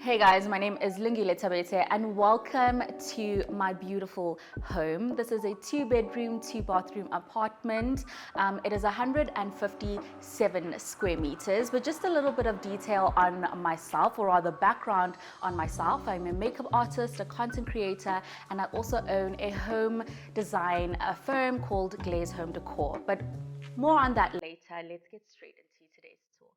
Hey guys, my name is Lungile Thabethe and welcome to my beautiful home. This is a 2-bedroom, 2-bathroom apartment. It is 157 square meters. But just a little bit of detail on myself, or rather background on myself. I'm a makeup artist, a content creator, and I also own a home design firm called Glaze Home Decor. But more on that later. Let's get straight into today's tour.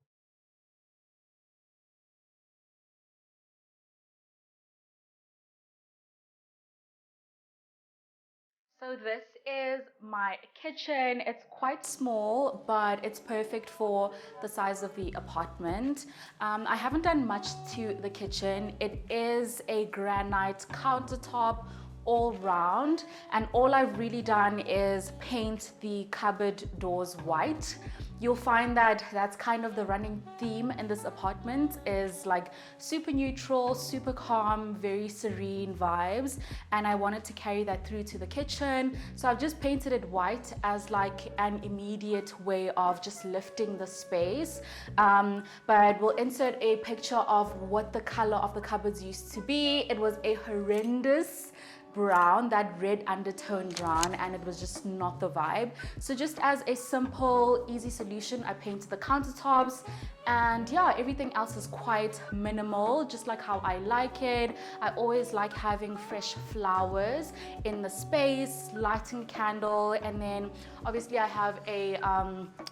So this is my kitchen. It's quite small, but it's perfect for the size of the apartment. I haven't done much to the kitchen. It is a granite countertop all round, and all I've really done is paint the cupboard doors white. You'll find that that's kind of the running theme in this apartment, is like super neutral, super calm, very serene vibes, and I wanted to carry that through to the kitchen. So I've just painted it white as like an immediate way of just lifting the space. But we'll insert a picture of what the color of the cupboards used to be. It was a horrendous brown, that red undertone brown, and it was just not the vibe. So just as a simple, easy solution, I painted the countertops, and yeah, everything else is quite minimal, just like how I like it. I always like having fresh flowers in the space, lighting a candle, and then obviously I have a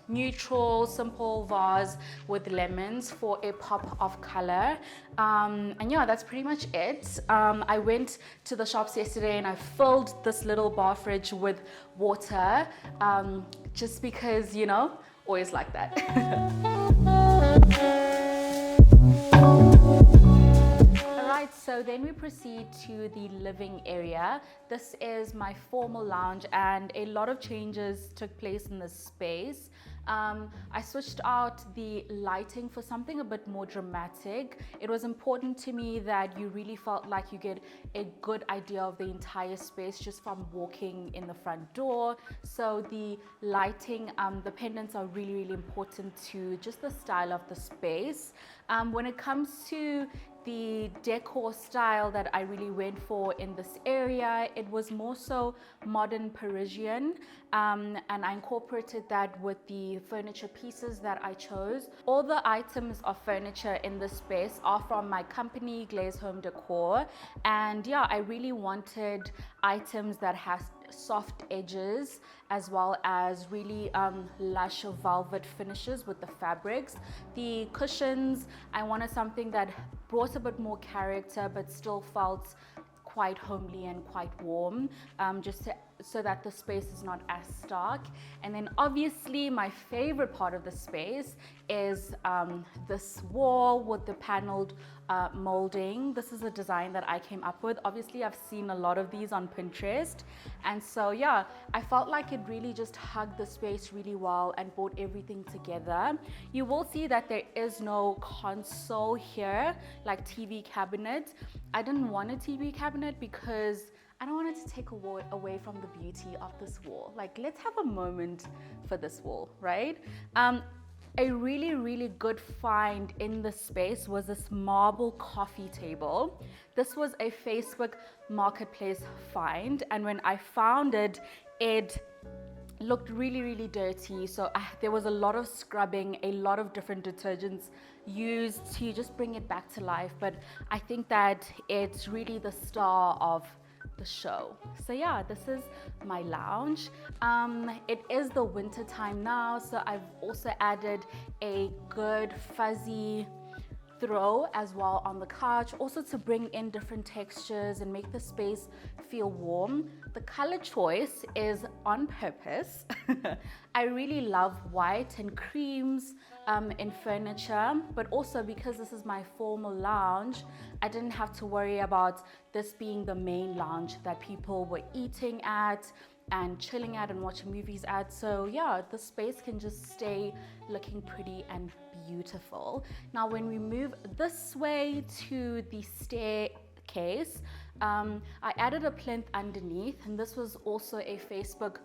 neutral, simple vase with lemons for a pop of color. And yeah, that's pretty much it. I went to the shops yesterday and I filled this little bar fridge with water, just because, you know, always like that. Alright, so then we proceed to the living area. This is my formal lounge, and a lot of changes took place in this space. I switched out the lighting for something a bit more dramatic. It was important to me that you really felt like you get a good idea of the entire space just from walking in the front door. So the lighting, the pendants are really, really important to just the style of the space. When it comes to the decor style that I really went for in this area, it was more so modern Parisian, and I incorporated that with the furniture pieces that I chose. All the items of furniture in this space are from my company, Glaze Home Decor, and yeah, I really wanted items that has soft edges as well as really lush velvet finishes with the fabrics. The cushions, I wanted something that brought a bit more character but still felt quite homely and quite warm, so that the space is not as stark. And then obviously my favorite part of the space is this wall with the paneled molding. This is a design that I came up with. Obviously I've seen a lot of these on Pinterest, and so yeah, I felt like it really just hugged the space really well and brought everything together. You will see that there is no console here, like TV cabinet. I didn't want a TV cabinet because I don't want it to take away from the beauty of this wall. Like, let's have a moment for this wall, right? A really, really good find in the space was this marble coffee table. This was a Facebook Marketplace find, and when I found it, it looked really, really dirty. So there was a lot of scrubbing, a lot of different detergents used to just bring it back to life. But I think that it's really the star of the show. So yeah, this is my lounge. It is the winter time now, so I've also added a good fuzzy throw as well on the couch, also to bring in different textures and make the space feel warm. The color choice is on purpose. I really love white and creams in furniture, but also because this is my formal lounge, I didn't have to worry about this being the main lounge that people were eating at and chilling at and watching movies at. So yeah, the space can just stay looking pretty and beautiful. Now when we move this way to the staircase, I added a plinth underneath, and this was also a Facebook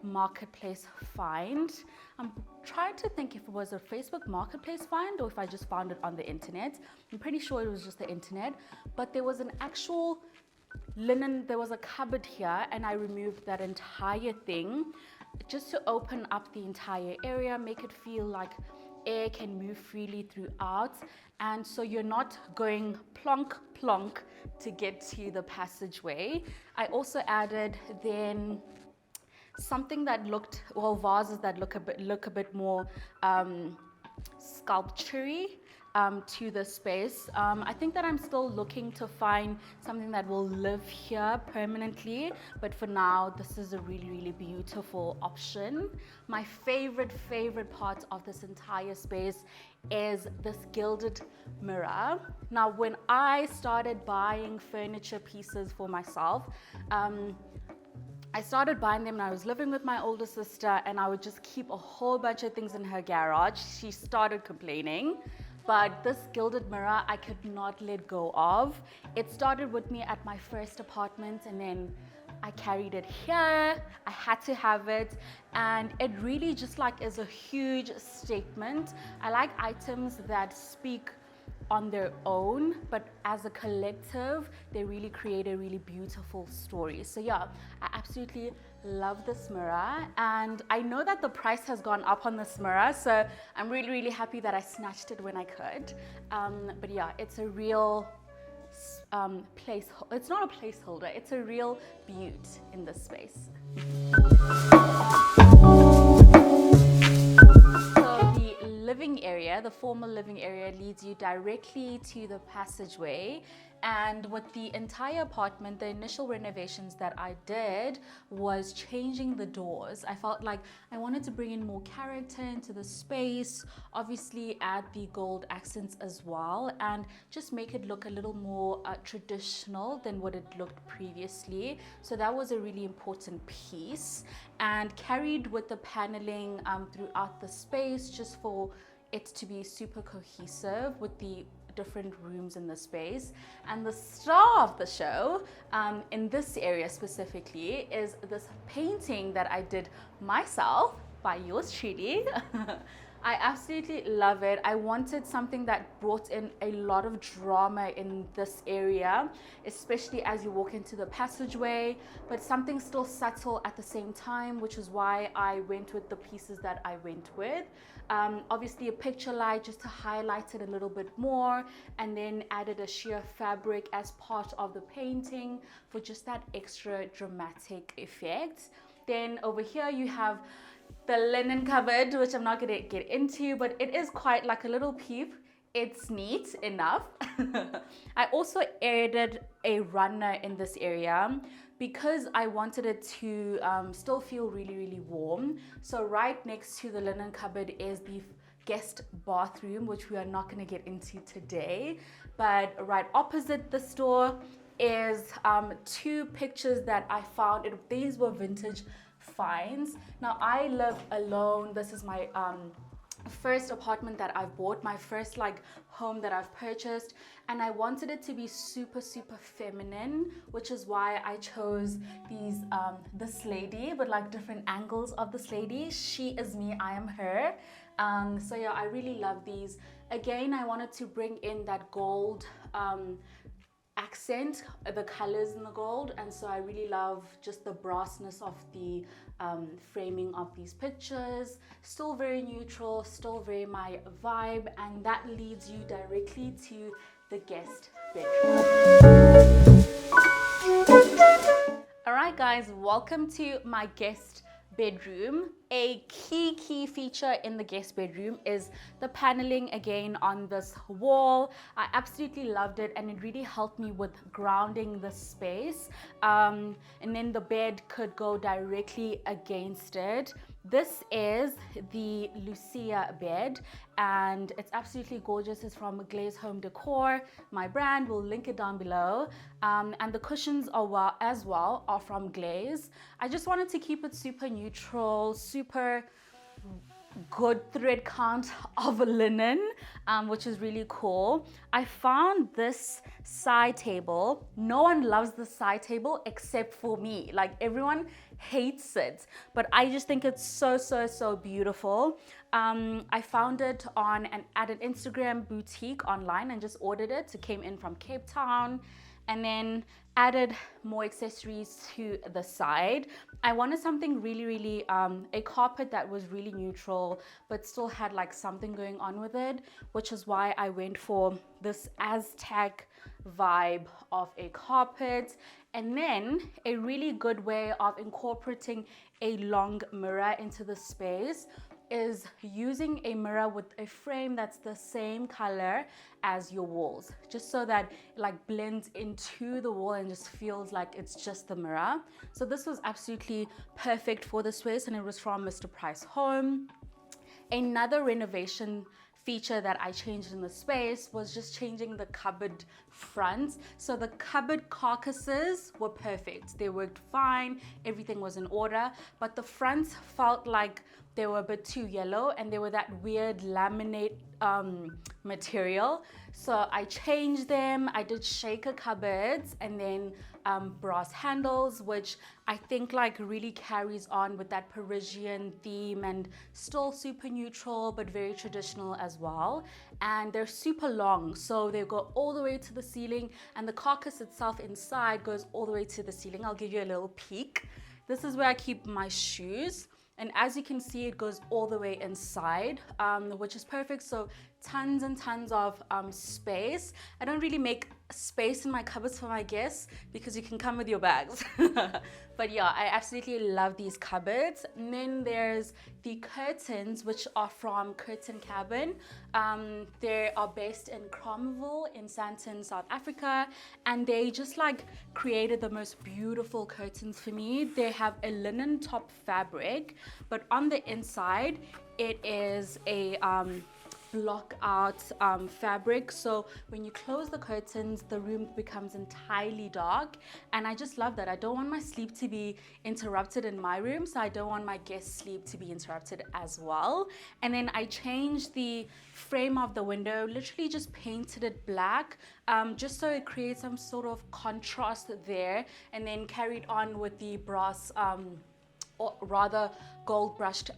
marketplace find. I'm trying to think if it was a Facebook marketplace find or if I just found it on the internet. I'm pretty sure it was just the internet, but there was an actual linen, there was a cupboard here, and I removed that entire thing just to open up the entire area, make it feel like air can move freely throughout, and so you're not going plonk plonk to get to the passageway. I also added then something that looked, well, vases that look a bit more sculpture-y to the space. I think that I'm still looking to find something that will live here permanently, but for now this is a really beautiful option. My favorite part of this entire space is this gilded mirror. Now when I started buying furniture pieces for myself, I started buying them when I was living with my older sister, and I would just keep a whole bunch of things in her garage. She started complaining, but this gilded mirror I could not let go of. It started with me at my first apartment, and then I carried it here. I had to have it, and it really just like is a huge statement. I like items that speak on their own, but as a collective they really create a really beautiful story. So yeah, I absolutely love this mirror, and I know that the price has gone up on this mirror, so I'm really happy that I snatched it when I could. But yeah, it's a real it's not a placeholder, it's a real beaut in this space. Living area, the formal living area, leads you directly to the passageway, and with the entire apartment, the initial renovations that I did was changing the doors. I felt like I wanted to bring in more character into the space, obviously add the gold accents as well, and just make it look a little more traditional than what it looked previously. So that was a really important piece, and carried with the paneling throughout the space, just for it to be super cohesive with the different rooms in the space. And the star of the show in this area specifically is this painting that I did myself by yours truly. I absolutely love it. I wanted something that brought in a lot of drama in this area, especially as you walk into the passageway, but something still subtle at the same time, which is why I went with the pieces that I went with. Obviously a picture light just to highlight it a little bit more, and then added a sheer fabric as part of the painting for just that extra dramatic effect. Then over here you have the linen cupboard, which I'm not going to get into, but it is quite like a little peep. It's neat enough. I also added a runner in this area because I wanted it to still feel really warm. So right next to the linen cupboard is the guest bathroom, which we are not going to get into today. But right opposite this door is two pictures that I found. These were vintage finds. Now I live alone. This is my first apartment that I've bought, my first like home that I've purchased, and I wanted it to be super feminine, which is why I chose these this lady with like different angles of this lady. She is me, I am her. So yeah, I really love these. Again, I wanted to bring in that gold accent, the colors in the gold, and so I really love just the brassness of the framing of these pictures. Still very neutral, still very my vibe, and that leads you directly to the guest bedroom. Alright guys, welcome to my guest bedroom. A key feature in the guest bedroom is the paneling again on this wall. I absolutely loved it, and it really helped me with grounding the space, and then the bed could go directly against it. This is the Lucia bed, and it's absolutely gorgeous. It's from Glaze Home Decor, my brand. We'll link it down below. And the cushions are as well are from Glaze. I just wanted to keep it super neutral, super good thread count of linen, which is really cool. I found this side table. No one loves the side table except for me. Like everyone hates it, but I just think it's so beautiful. I found it at an Instagram boutique online and just ordered it. It came in from Cape Town, and then added more accessories to the side. I wanted something really a carpet that was really neutral but still had like something going on with it, which is why I went for this Aztec vibe of a carpet. And then a really good way of incorporating a long mirror into the space is using a mirror with a frame that's the same color as your walls, just so that it like blends into the wall and just feels like it's just the mirror. So this was absolutely perfect for the space, and it was from Mr. Price Home. Another renovation feature that I changed in the space was just changing the cupboard fronts. So the cupboard carcasses were perfect. They worked fine. Everything was in order, but the fronts felt like they were a bit too yellow and they were that weird laminate material. So I changed them. I did shaker cupboards and then brass handles, which I think like really carries on with that Parisian theme and still super neutral but very traditional as well. And they're super long, so they go all the way to the ceiling, and the carcass itself inside goes all the way to the ceiling. I'll give you a little peek. This is where I keep my shoes. And as you can see, it goes all the way inside, which is perfect. So tons and tons of space. I don't really make space in my cupboards for my guests because you can come with your bags. But yeah, I absolutely love these cupboards. And then there's the curtains, which are from Curtain Cabin. They are based in Cromwell in Sandton, South Africa. And they just like created the most beautiful curtains for me. They have a linen top fabric, but on the inside, it is a block out fabric. So when you close the curtains, the room becomes entirely dark, and I just love that. I don't want my sleep to be interrupted in my room, so I don't want my guests' sleep to be interrupted as well. And then I changed the frame of the window, literally just painted it black, just so it creates some sort of contrast there, and then carried on with the brass or rather gold brushed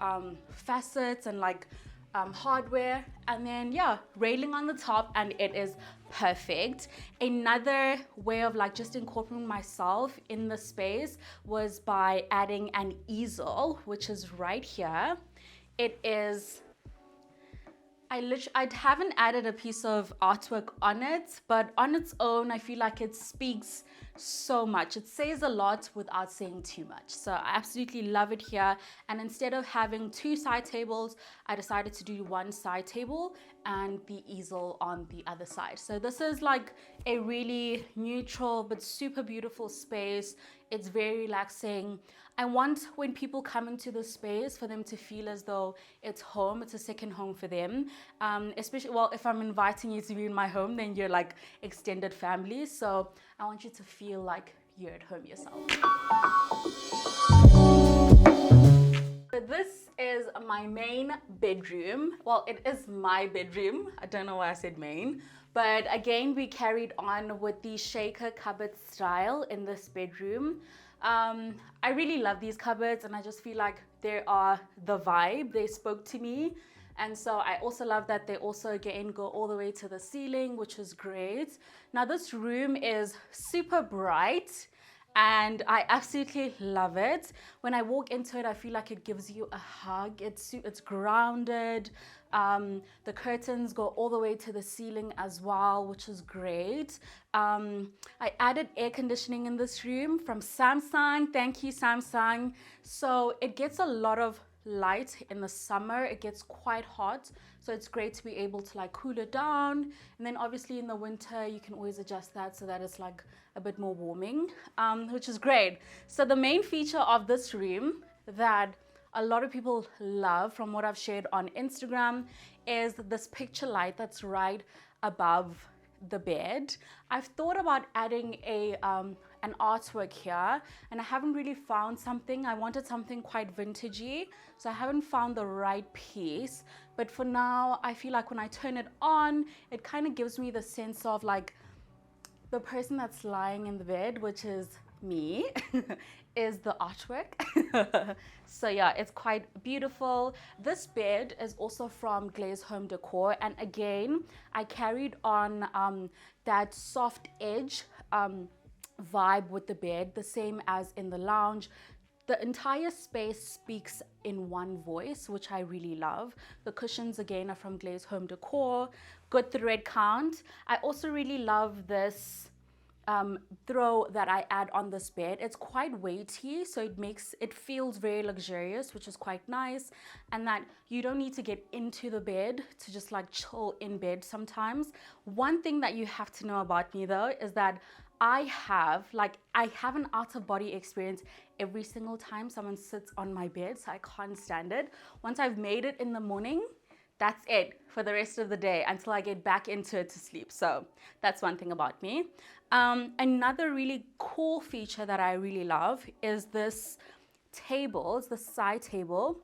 facets and like hardware, and then yeah, railing on the top, and it is perfect. Another way of like just incorporating myself in the space was by adding an easel, which is right here. It is, I haven't added a piece of artwork on it, but on its own, I feel like it speaks so much. It says a lot without saying too much. So I absolutely love it here. And instead of having two side tables, I decided to do one side table and the easel on the other side. So this is like a really neutral but super beautiful space. It's very relaxing. I want when people come into the space for them to feel as though it's home, it's a second home for them. Especially, well, if I'm inviting you to be in my home, then you're like extended family. So I want you to feel like you're at home yourself. So this is my main bedroom. Well, it is my bedroom. I don't know why I said main. But again, we carried on with the shaker cupboard style in this bedroom. I really love these cupboards, and I just feel like they are the vibe. They spoke to me. And so I also love that they also again go all the way to the ceiling, which is great. Now this room is super bright, and I absolutely love it. When I walk into it, I feel like it gives you a hug. It's grounded. The curtains go all the way to the ceiling as well, which is great. I added air conditioning in this room from Samsung. Thank you, Samsung. So it gets a lot of light in the summer. It gets quite hot, so it's great to be able to like cool it down. And then obviously in the winter, you can always adjust that so that it's like a bit more warming, which is great. So the main feature of this room that a lot of people love, from what I've shared on Instagram, is this picture light that's right above the bed. I've thought about adding an artwork here, and I haven't really found something. I wanted something quite vintagey, so I haven't found the right piece. But for now, I feel like when I turn it on, it kind of gives me the sense of like the person that's lying in the bed, which is me, is the artwork. So yeah, it's quite beautiful. This bed is also from Glaze Home Decor, and again, I carried on that soft edge vibe with the bed, the same as in the lounge. The entire space speaks in one voice, which I really love. The cushions again are from Glaze Home Decor. Good thread count. I also really love this throw that I add on this bed. It's quite weighty, so it feels very luxurious, which is quite nice. And that you don't need to get into the bed to just like chill in bed sometimes. One thing that you have to know about me though is that I have an out of body experience every single time someone sits on my bed, so I can't stand it. Once I've made it in the morning, that's it for the rest of the day until I get back into it to sleep. So that's one thing about me. Another really cool feature that I really love is this table. It's the side table.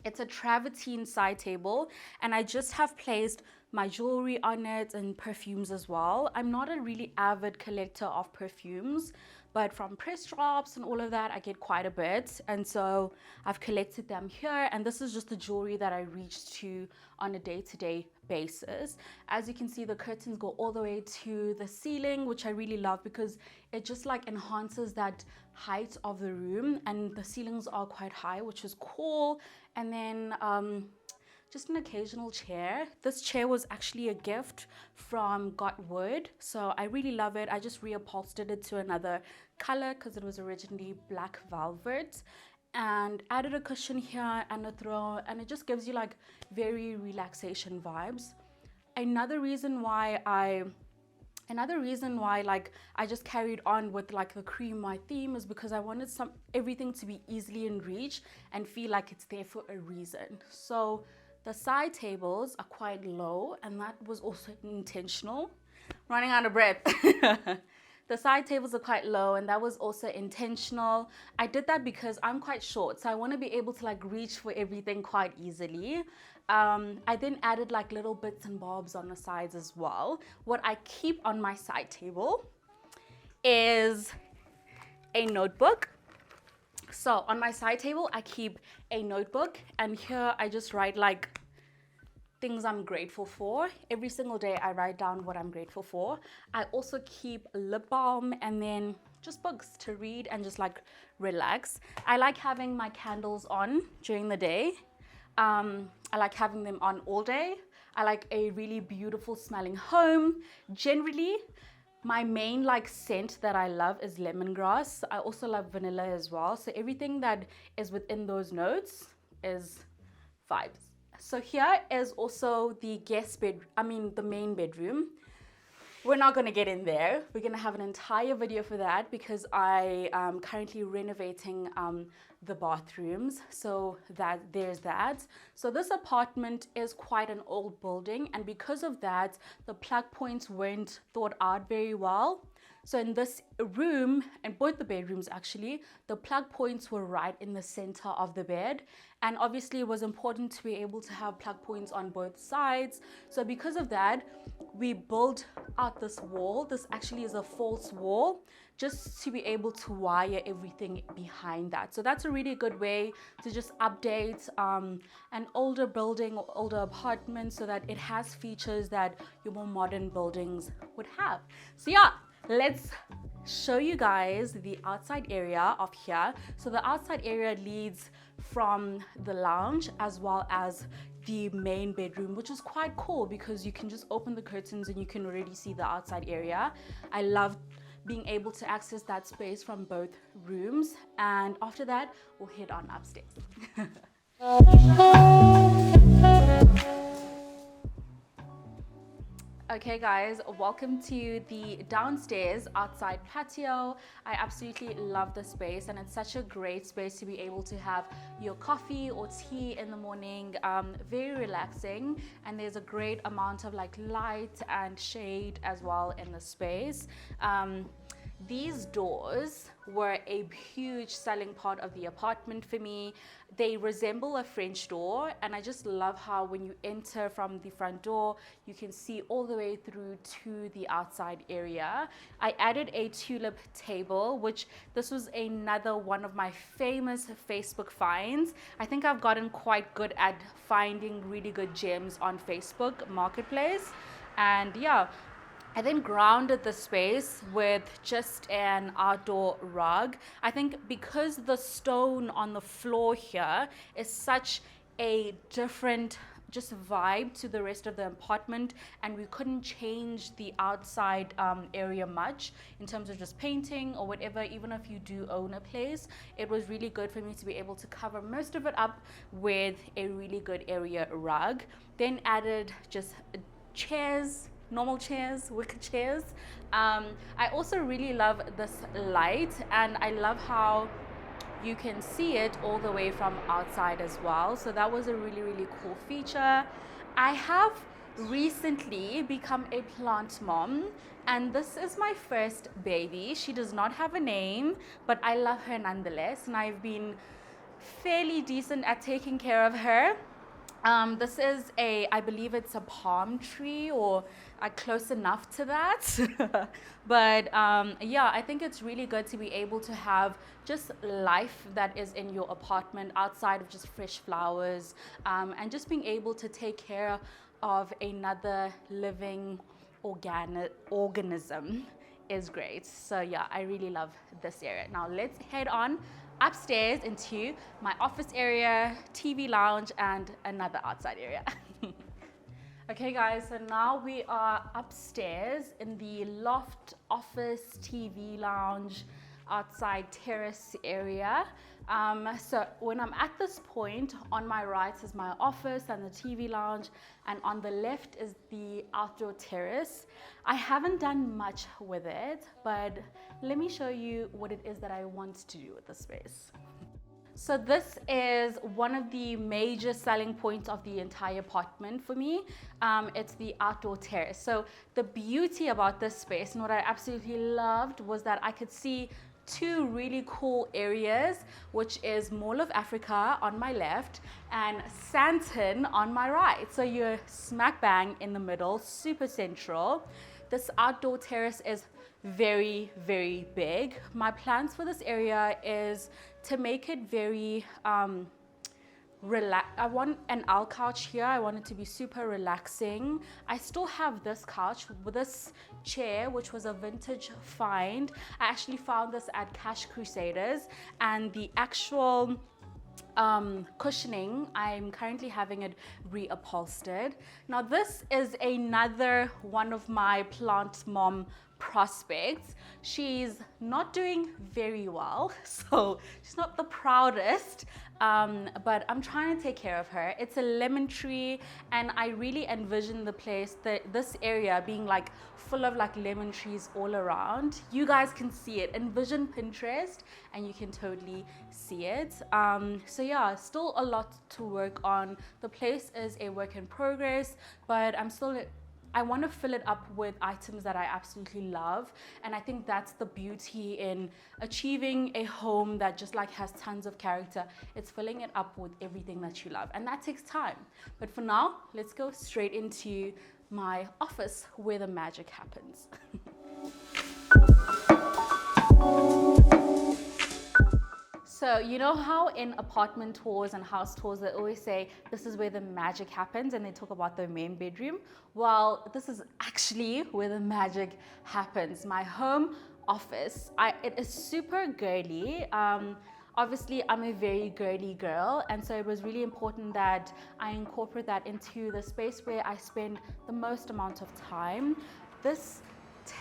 It's a travertine side table, and I just have placed my jewelry on it and perfumes as well. I'm not a really avid collector of perfumes, but from press drops and all of that, I get quite a bit. And so I've collected them here. And this is just the jewelry that I reach to on a day-to-day basis. As you can see, the curtains go all the way to the ceiling, which I really love because it just like enhances that height of the room. And the ceilings are quite high, which is cool. And then just an occasional chair. This chair was actually a gift from Got Wood, so I really love it. I just reupholstered it to another color because it was originally black velvet, and added a cushion here and a throw, and it just gives you like very relaxation vibes. Another reason why like I just carried on with like the cream white theme is because I wanted everything to be easily in reach and feel like it's there for a reason. So the side tables are quite low, and that was also intentional. Running out of breath. The side tables are quite low, and that was also intentional. I did that because I'm quite short, so I want to be able to like reach for everything quite easily. I then added like little bits and bobs on the sides as well. What I keep on my side table is a notebook. So on my side table, I keep a notebook, and here I just write like things I'm grateful for. Every single day I write down what I'm grateful for. I also keep lip balm and then just books to read and just like relax. I like having my candles on during the day. I like having them on all day. I like a really beautiful smelling home. Generally, my main like scent that I love is lemongrass. I also love vanilla as well. So everything that is within those notes is vibes. So here is also the the main bedroom. We're not gonna get in there. We're gonna have an entire video for that because I am currently renovating the bathrooms. So there's that. So this apartment is quite an old building, and because of that, the plug points weren't thought out very well. So in this room, and both the bedrooms actually, the plug points were right in the center of the bed. And obviously it was important to be able to have plug points on both sides. So because of that, we built out this wall. This actually is a false wall, just to be able to wire everything behind that. So that's a really good way to just update an older building or older apartment so that it has features that your more modern buildings would have. So yeah, let's show you guys the outside area of here. So the outside area leads from the lounge as well as the main bedroom, which is quite cool because you can just open the curtains and you can already see the outside area. I love being able to access that space from both rooms, and after that we'll head on upstairs. Okay guys, welcome to the downstairs outside patio. I absolutely love the space, and it's such a great space to be able to have your coffee or tea in the morning. Very relaxing, and there's a great amount of like light and shade as well in the space. these doors were a huge selling part of the apartment for me. They resemble a French door, and I just love how when you enter from the front door, you can see all the way through to the outside area. I added a tulip table, which this was another one of my famous Facebook finds. I think I've gotten quite good at finding really good gems on Facebook Marketplace. And yeah, I then grounded the space with just an outdoor rug. I think because the stone on the floor here is such a different just vibe to the rest of the apartment, and we couldn't change the outside area much in terms of just painting or whatever. Even if you do own a place, it was really good for me to be able to cover most of it up with a really good area rug. Then added just chairs, normal chairs, wicker chairs. I also really love this light, and I love how you can see it all the way from outside as well. So that was a really, really cool feature. I have recently become a plant mom, and this is my first baby. She does not have a name, but I love her nonetheless, and I've been fairly decent at taking care of her. This is I believe it's a palm tree, or close enough to that. But yeah, I think it's really good to be able to have just life that is in your apartment outside of just fresh flowers, and just being able to take care of another living organism is great. So yeah, I really love this area. Now let's head on upstairs into my office area, TV lounge, and another outside area. Okay guys, so now we are upstairs in the loft, office, TV lounge, outside terrace area. So when I'm at this point, on my right is my office and the TV lounge, and on the left is the outdoor terrace. I haven't done much with it, but let me show you what it is that I want to do with the space. So this is one of the major selling points of the entire apartment for me. It's the outdoor terrace. So the beauty about this space, and what I absolutely loved, was that I could see two really cool areas, which is Mall of Africa on my left and Sandton on my right. So you're smack bang in the middle, super central. This outdoor terrace is very, very big. My plans for this area is to make it very I want an L couch here. I want it to be super relaxing. I still have this couch with this chair, which was a vintage find. I actually found this at Cash Crusaders, and the actual cushioning, I'm currently having it reupholstered. Now this is another one of my plant mom prospects. She's not doing very well, so she's not the proudest, but I'm trying to take care of her. It's a lemon tree, and I really envision the place, this area being like full of like lemon trees all around. You guys can see it. Envision Pinterest and you can totally see it. So yeah, still a lot to work on. The place is a work in progress, but I want to fill it up with items that I absolutely love. And I think that's the beauty in achieving a home that just like has tons of character. It's filling it up with everything that you love. And that takes time. But for now, let's go straight into my office where the magic happens. So you know how in apartment tours and house tours, they always say, this is where the magic happens, and they talk about the main bedroom? Well, this is actually where the magic happens. My home office, it is super girly. Obviously, I'm a very girly girl, and so it was really important that I incorporate that into the space where I spend the most amount of time. This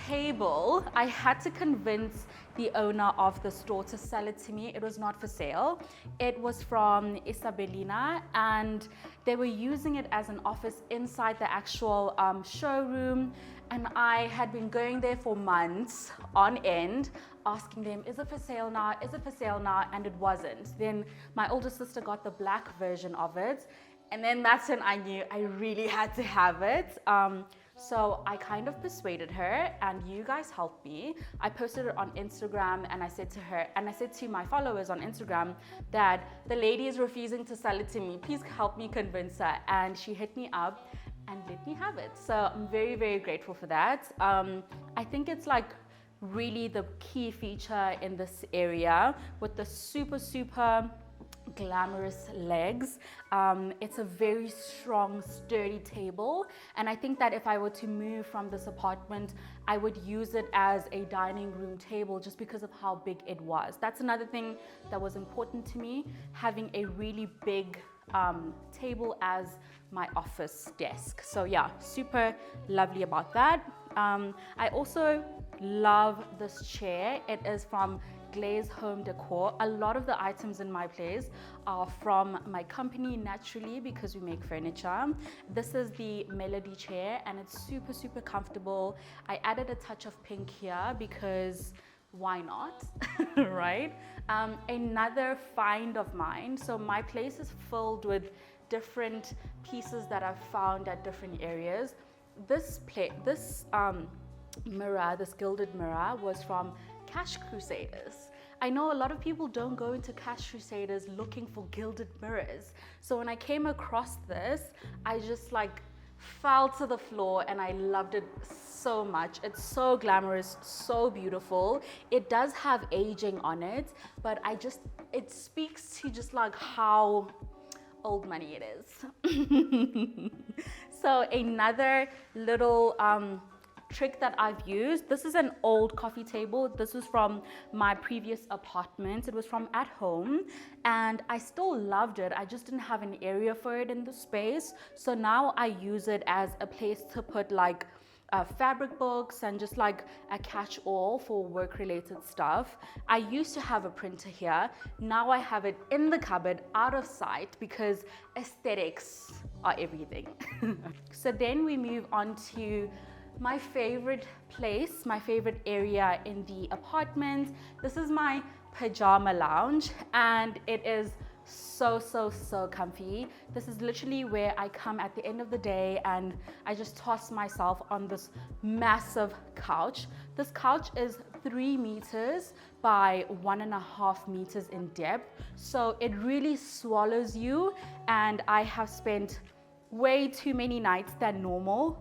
table, I had to convince the owner of the store to sell it to me. It was not for sale. It was from Isabelina, and they were using it as an office inside the actual showroom. And I had been going there for months on end, asking them, is it for sale now? Is it for sale now? And it wasn't. Then my older sister got the black version of it. And then that's when I knew I really had to have it. So I kind of persuaded her, and you guys helped me. I posted it on Instagram, and I said to her, and I said to my followers on Instagram that the lady is refusing to sell it to me. Please help me convince her. And she hit me up and let me have it. So I'm very, very grateful for that. I think it's like really the key feature in this area with the super, super glamorous legs. It's a very strong, sturdy table, and I think that if I were to move from this apartment, I would use it as a dining room table just because of how big it was. That's another thing that was important to me, having a really big table as my office desk. So yeah, super lovely about that. I also love this chair. It is from Glaze Home Decor. A lot of the items in my place are from my company, naturally, because we make furniture. This is the Melody chair, and it's super, super comfortable. I added a touch of pink here because why not, right? Another find of mine. So my place is filled with different pieces that I've found at different areas. This mirror, this gilded mirror, was from Cash Crusaders. I know a lot of people don't go into Cash Crusaders looking for gilded mirrors. So when I came across this, I just like fell to the floor and I loved it so much. It's so glamorous, so beautiful. It does have aging on it, but it speaks to just like how old money it is. So another little trick that I've used, this is an old coffee table. This was from my previous apartment. It was from at home, and I still loved it. I just didn't have an area for it in the space. So now I use it as a place to put like fabric books and just like a catch-all for work-related stuff. I used to have a printer here. Now I have it in the cupboard, out of sight, because aesthetics are everything. So then we move on to my favorite place, my favorite area in the apartment. This is my pajama lounge, and it is so comfy. This is literally where I come at the end of the day and I just toss myself on this massive couch. This couch is 3 meters by 1.5 meters in depth, so it really swallows you, and I have spent way too many nights than normal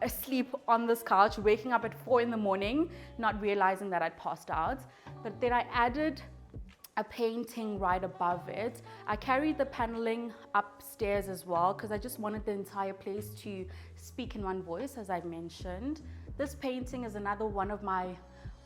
asleep on this couch, waking up at 4 in the morning, not realizing that I'd passed out. But then I added a painting right above it. I carried the paneling upstairs as well because I just wanted the entire place to speak in one voice, as I mentioned. This painting is another one of my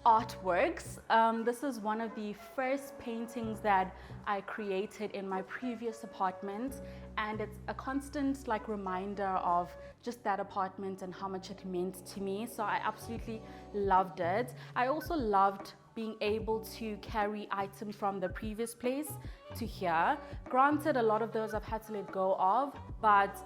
artworks. This is one of the first paintings that I created in my previous apartment, and it's a constant like reminder of just that apartment and how much it meant to me. So I absolutely loved it. I also loved being able to carry items from the previous place to here. Granted, a lot of those I've had to let go of, but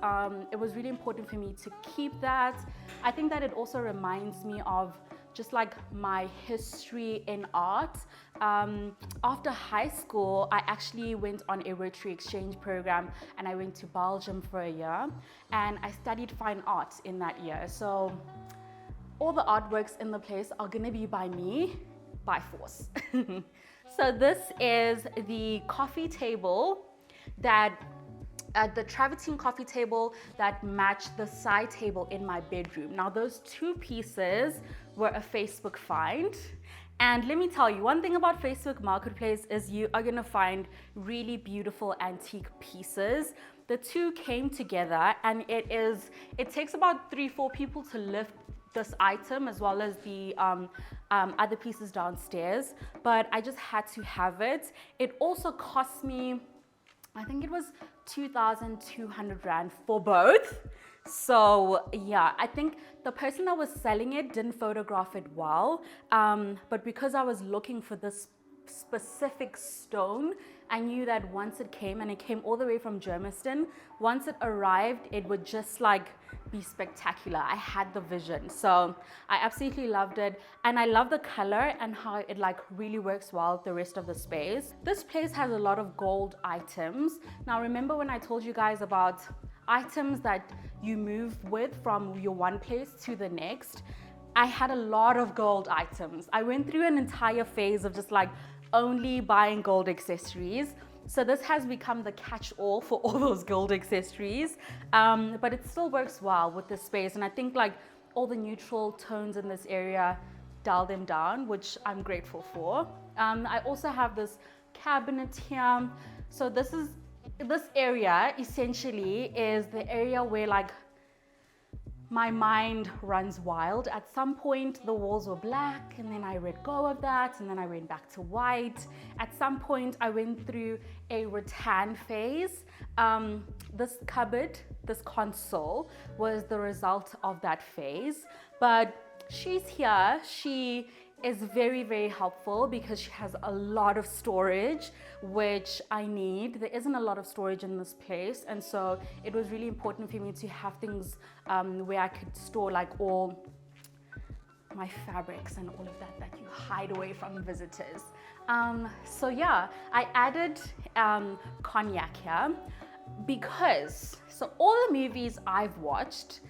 it was really important for me to keep that. I think that it also reminds me of just like my history in art. After high school, I actually went on a Rotary exchange program, and I went to Belgium for a year, and I studied fine art in that year. So all the artworks in the place are gonna be by me, by force. So this is the coffee table that the travertine coffee table that matched the side table in my bedroom. Now those 2 pieces were a Facebook find. And let me tell you, one thing about Facebook Marketplace is you are gonna find really beautiful antique pieces. The 2 came together, and it takes about 3-4 people to lift this item, as well as the other pieces downstairs, but I just had to have it. It also cost me, I think it was 2,200 Rand for both. So yeah, I think the person that was selling it didn't photograph it well, but because I was looking for this specific stone, I knew that once it came, and it came all the way from Germiston, once it arrived, it would just like be spectacular. I had the vision, so I absolutely loved it, and I love the color and how it like really works well with the rest of the space. This place has a lot of gold items. Now remember when I told you guys about items that you move with from your one place to the next. I had a lot of gold items. I went through an entire phase of just like only buying gold accessories. So this has become the catch-all for all those gold accessories, but it still works well with this space. And I think like all the neutral tones in this area dial them down, which I'm grateful for. I also have this cabinet here. So this area essentially is the area where like my mind runs wild. At some point, the walls were black, and then I let go of that, and then I went back to white. At some point, I went through a rattan phase. This cupboard, this console, was the result of that phase. But she's here. She is very, very helpful because she has a lot of storage, which I need. There isn't a lot of storage in this place, and so it was really important for me to have things where I could store like all my fabrics and all of that you hide away from visitors. So yeah, I added cognac here because so all the movies I've watched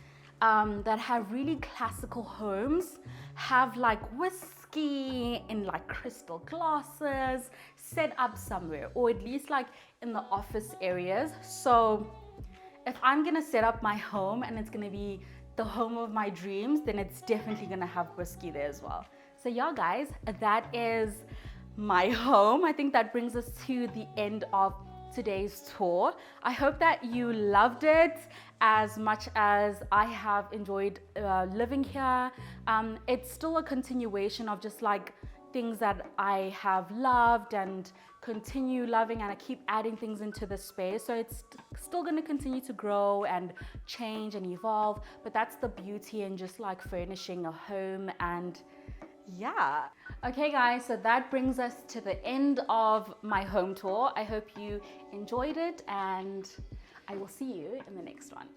that have really classical homes have like whiskey in like crystal glasses set up somewhere, or at least like in the office areas. So if I'm gonna set up my home and it's gonna be the home of my dreams, then it's definitely gonna have whiskey there as well. So yeah guys, that is my home. I think that brings us to the end of today's tour. I hope that you loved it as much as I have enjoyed living here. It's still a continuation of just like things that I have loved and continue loving, and I keep adding things into the space. So it's still going to continue to grow and change and evolve, but that's the beauty in just like furnishing a home. And yeah. Okay guys, so that brings us to the end of my home tour. I hope you enjoyed it, and I will see you in the next one.